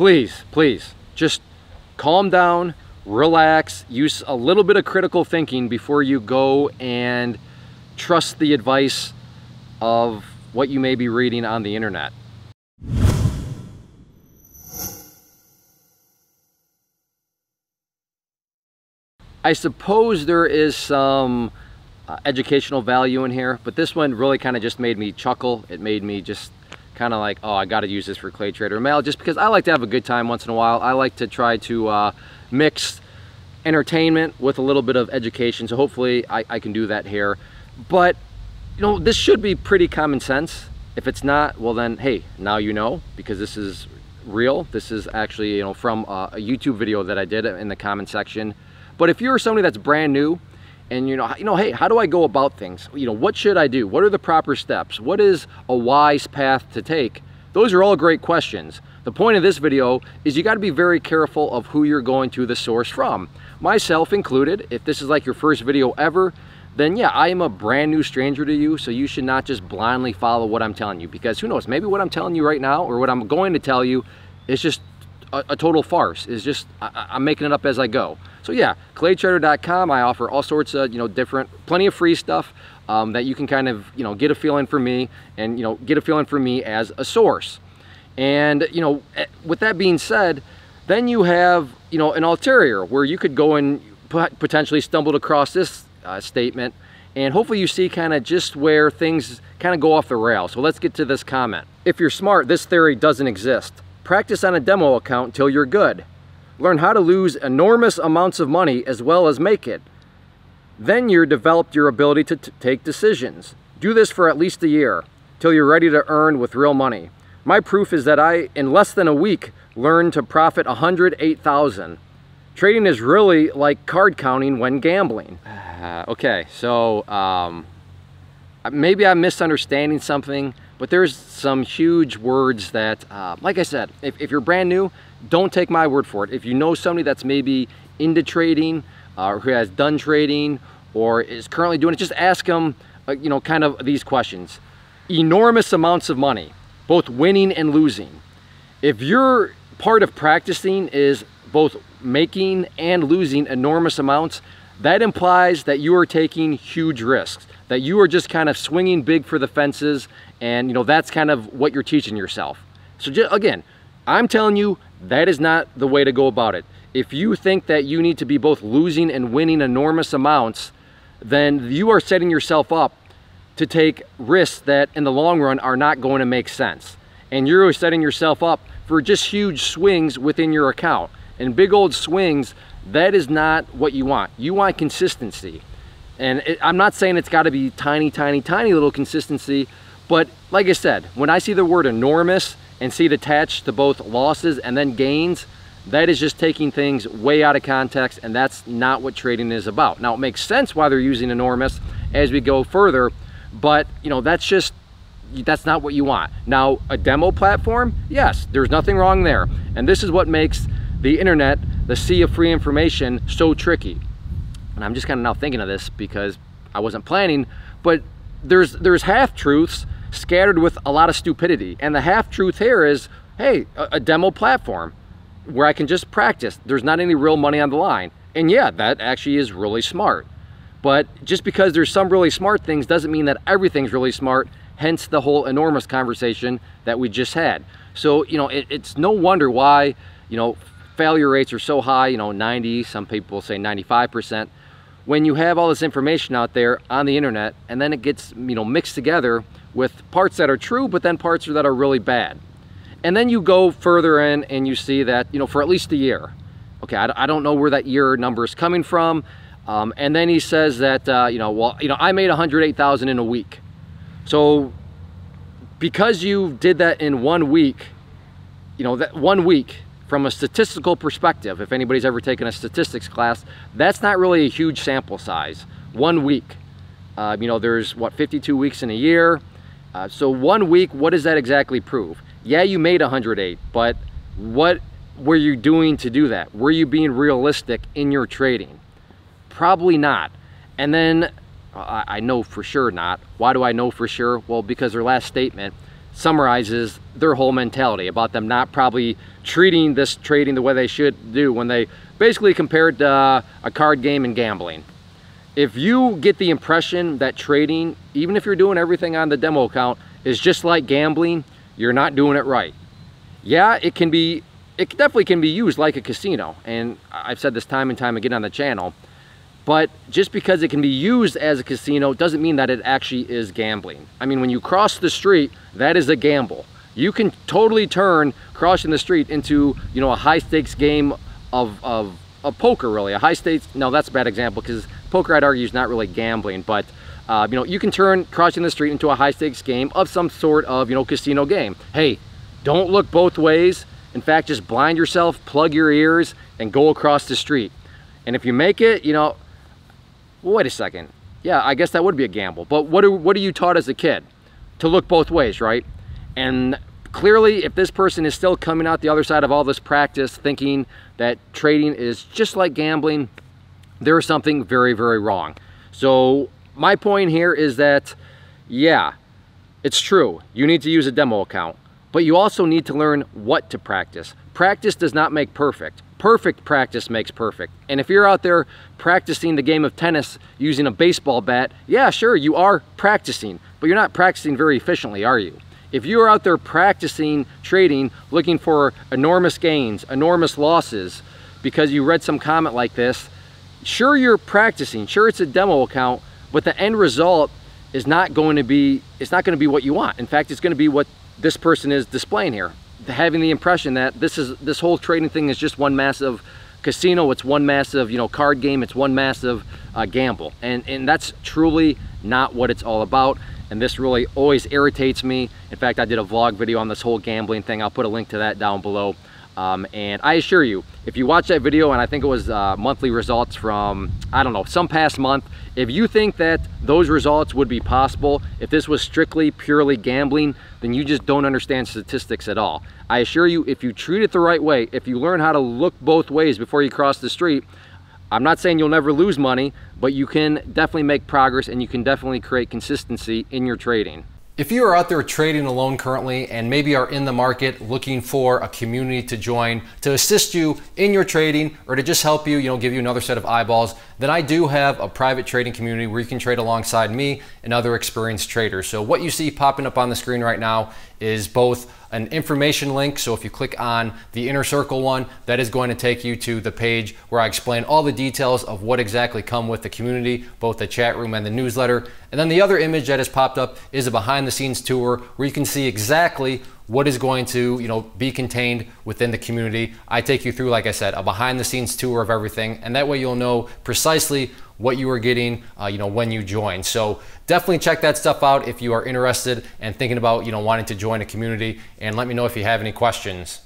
please, please, just calm down, relax, use a little bit of critical thinking before you go and trust the advice of what you may be reading on the internet. I suppose there is some educational value in here, but this one really kind of just made me chuckle. It made me just kind of like, oh, I got to use this for Clay Trader Mail, just because I like to have a good time once in a while. I like to try to mix entertainment with a little bit of education, so hopefully I can do that here. But you know, this should be pretty common sense. If it's not, well then, hey, now you know, because this is real. This is actually, you know, from a YouTube video that I did in the comment section. But if you're somebody that's brand new and you know, hey, how do I go about things? You know, what should I do? What are the proper steps? What is a wise path to take? Those are all great questions. The point of this video is you got to be very careful of who you're going to the source from. Myself included. If this is like your first video ever, then yeah, I am a brand new stranger to you, so you should not just blindly follow what I'm telling you, because who knows, maybe what I'm telling you right now or what I'm going to tell you is just a total farce. Is just I'm making it up as I go. So yeah, claytrader.com. I offer all sorts of, you know, plenty of free stuff that you can kind of, you know, get a feeling for me and, you know, get a feeling for me as a source. And, you know, with that being said, then you have, you know, an ulterior where you could go and potentially stumble across this statement, and hopefully you see kind of just where things kind of go off the rails. So let's get to this comment. If you're smart, this theory doesn't exist. Practice on a demo account until you're good. Learn how to lose enormous amounts of money as well as make it. Then you're developed your ability to take decisions. Do this for at least a year, till you're ready to earn with real money. My proof is that I, in less than a week, learned to profit $108,000. Trading is really like card counting when gambling. Okay, so maybe I'm misunderstanding something, but there's some huge words that, like I said, if you're brand new, don't take my word for it. If you know somebody that's maybe into trading, who has done trading, or is currently doing it, just ask them, you know, kind of these questions. Enormous amounts of money, both winning and losing. If your part of practicing is both making and losing enormous amounts, that implies that you are taking huge risks, that you are just kind of swinging big for the fences, and you know, that's kind of what you're teaching yourself. So just, again, I'm telling you, that is not the way to go about it. If you think that you need to be both losing and winning enormous amounts, then you are setting yourself up to take risks that in the long run are not going to make sense. And you're setting yourself up for just huge swings within your account. And big old swings, that is not what you want. You want consistency. And I'm not saying it's got to be tiny, tiny, tiny little consistency, but like I said, when I see the word enormous and see it attached to both losses and then gains, that is just taking things way out of context, and that's not what trading is about. Now, it makes sense why they're using enormous as we go further, but you know, that's not what you want. Now, a demo platform, yes, there's nothing wrong there. And this is what makes the internet, the sea of free information, so tricky. And I'm just kind of now thinking of this because I wasn't planning, but there's half-truths scattered with a lot of stupidity. And the half-truth here is, hey, a demo platform where I can just practice. There's not any real money on the line. And yeah, that actually is really smart. But just because there's some really smart things doesn't mean that everything's really smart, hence the whole enormous conversation that we just had. So, you know, it's no wonder why, you know, failure rates are so high, you know, 90, some people say 95%, when you have all this information out there on the internet, and then it gets, you know, mixed together with parts that are true, but then parts that are really bad. And then you go further in and you see that, you know, for at least a year. Okay, I don't know where that year number is coming from. And then he says that, you know, well, you know, I made 108,000 in a week. So because you did that in 1 week, you know, that 1 week, from a statistical perspective, if anybody's ever taken a statistics class, that's not really a huge sample size. 1 week. You know, there's, what, 52 weeks in a year. So 1 week, what does that exactly prove? Yeah, you made 108, but what were you doing to do that? Were you being realistic in your trading? Probably not. And then, I know for sure not. Why do I know for sure? Well, because their last statement summarizes their whole mentality about them not probably treating this trading the way they should do when they basically compared a card game and gambling. If you get the impression that trading, even if you're doing everything on the demo account, is just like gambling, you're not doing it right. Yeah, it definitely can be used like a casino, and I've said this time and time again on the channel, but just because it can be used as a casino doesn't mean that it actually is gambling. I mean, when you cross the street, that is a gamble. You can totally turn crossing the street into, you know, a high stakes game of poker, really. A high stakes, no, that's a bad example, because poker, I'd argue, is not really gambling, but you know, you can turn crossing the street into a high stakes game of some sort of, you know, casino game. Hey, don't look both ways. In fact, just blind yourself, plug your ears, and go across the street. And if you make it, you know, wait a second. Yeah, I guess that would be a gamble. But what are you taught as a kid? To look both ways, right? And clearly, if this person is still coming out the other side of all this practice thinking that trading is just like gambling, there is something very, very wrong. So my point here is that, yeah, it's true. You need to use a demo account, but you also need to learn what to practice. Practice does not make perfect. Perfect practice makes perfect. And if you're out there practicing the game of tennis using a baseball bat, yeah, sure, you are practicing, but you're not practicing very efficiently, are you? If you're out there practicing trading, looking for enormous gains, enormous losses, because you read some comment like this, sure, you're practicing, sure, it's a demo account, but the end result is not going to be, it's not going to be what you want. In fact, it's going to be what this person is displaying here, having the impression that this whole trading thing is just one massive casino, it's one massive, you know, card game, it's one massive gamble, and that's truly not what it's all about. And this really always irritates me. In fact, I did a vlog video on this whole gambling thing. I'll put a link to that down below. And I assure you, if you watch that video, and I think it was monthly results from, I don't know, some past month, if you think that those results would be possible if this was strictly, purely gambling, then you just don't understand statistics at all. I assure you, if you treat it the right way, if you learn how to look both ways before you cross the street, I'm not saying you'll never lose money, but you can definitely make progress and you can definitely create consistency in your trading. If you are out there trading alone currently and maybe are in the market looking for a community to join to assist you in your trading or to just help you, you know, give you another set of eyeballs, then I do have a private trading community where you can trade alongside me and other experienced traders. So what you see popping up on the screen right now is both an information link. So if you click on the inner circle one, that is going to take you to the page where I explain all the details of what exactly come with the community, both the chat room and the newsletter. And then the other image that has popped up is a behind the scenes tour where you can see exactly what is going to, you know, be contained within the community. I take you through, like I said, a behind the scenes tour of everything, and that way you'll know precisely what you are getting, you know, when you join. So definitely check that stuff out if you are interested and thinking about, you know, wanting to join a community, and let me know if you have any questions.